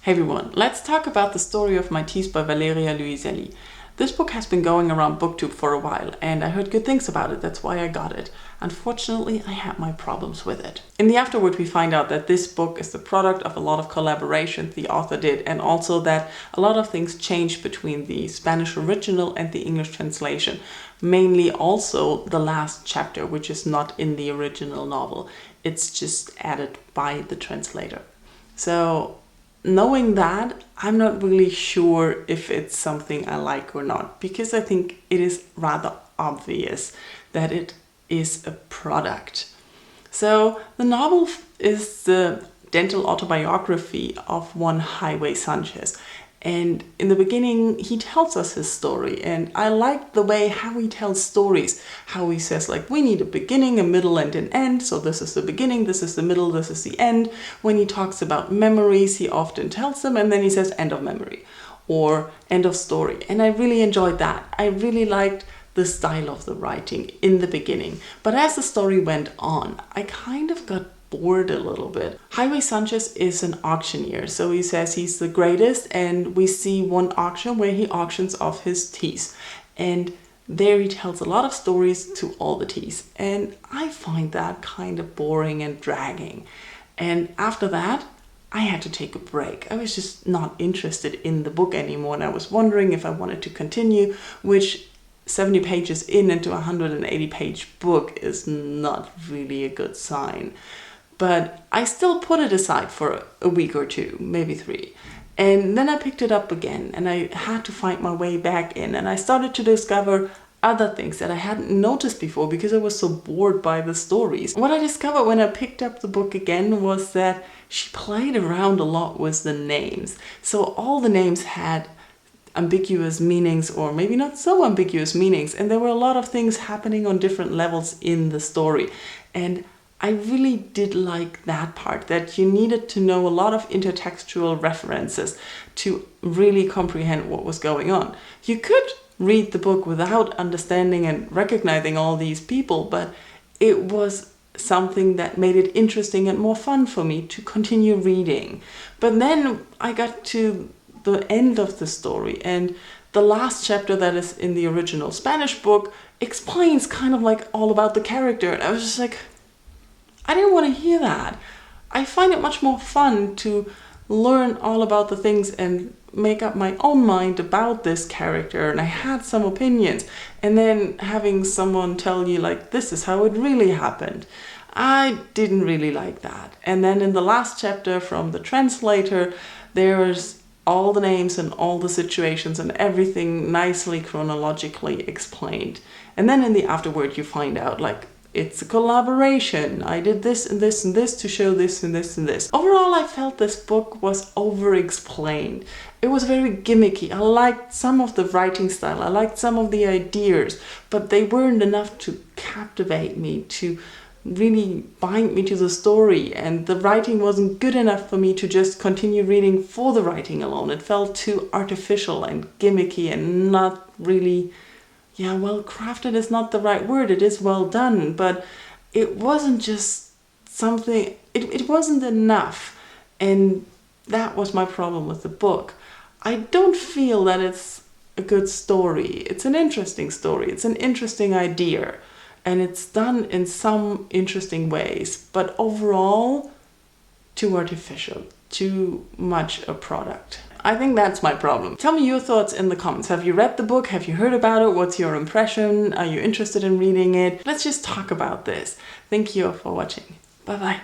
Hey everyone, let's talk about The Story of My Teeth by Valeria Luiselli. This book has been going around BookTube for a while and I heard good things about it, that's why I got it. Unfortunately, I had my problems with it. In the afterword we find out that this book is the product of a lot of collaboration the author did, and also that a lot of things changed between the Spanish original and the English translation. Mainly also the last chapter, which is not in the original novel. It's just added by the translator. So knowing that, I'm not really sure if it's something I like or not, because I think it is rather obvious that it is a product. So the novel is the dental autobiography of one Highway Sanchez. And in the beginning, he tells us his story, and I like the way how he tells stories, how he says, like, we need a beginning, a middle, and an end. So this is the beginning, this is the middle, this is the end. When he talks about memories, he often tells them, and then he says end of memory or end of story. And I really enjoyed that. I really liked the style of the writing in the beginning. But as the story went on, I kind of got bored a little bit. Highway Sanchez is an auctioneer, so he says he's the greatest, and we see one auction where he auctions off his teeth, and there he tells a lot of stories to all the teeth, and I find that kind of boring and dragging. And after that I had to take a break. I was just not interested in the book anymore, and I was wondering if I wanted to continue, which 70 pages into a 180 page book is not really a good sign. But I still put it aside for a week or two, maybe 3. And then I picked it up again and I had to find my way back in, and I started to discover other things that I hadn't noticed before because I was so bored by the stories. What I discovered when I picked up the book again was that she played around a lot with the names. So all the names had ambiguous meanings, or maybe not so ambiguous meanings, and there were a lot of things happening on different levels in the story. And I really did like that part, that you needed to know a lot of intertextual references to really comprehend what was going on. You could read the book without understanding and recognizing all these people, but it was something that made it interesting and more fun for me to continue reading. But then I got to the end of the story, and the last chapter that is in the original Spanish book explains kind of like all about the character, and I was just like, I didn't want to hear that. I find it much more fun to learn all about the things and make up my own mind about this character, and I had some opinions, and then having someone tell you like, this is how it really happened. I didn't really like that. And then in the last chapter from the translator, there's all the names and all the situations and everything nicely chronologically explained. And then in the afterword you find out like, it's a collaboration. I did this and this and this to show this and this and this. Overall, I felt this book was over-explained. It was very gimmicky. I liked some of the writing style. I liked some of the ideas, but they weren't enough to captivate me, to really bind me to the story. And the writing wasn't good enough for me to just continue reading for the writing alone. It felt too artificial and gimmicky and not really... yeah, well crafted is not the right word. It is well done, but it wasn't just something, it wasn't enough. And that was my problem with the book. I don't feel that it's a good story. It's an interesting story. It's an interesting idea. And it's done in some interesting ways. But overall, too artificial, too much a product. I think that's my problem. Tell me your thoughts in the comments. Have you read the book? Have you heard about it? What's your impression? Are you interested in reading it? Let's just talk about this. Thank you for watching. Bye bye.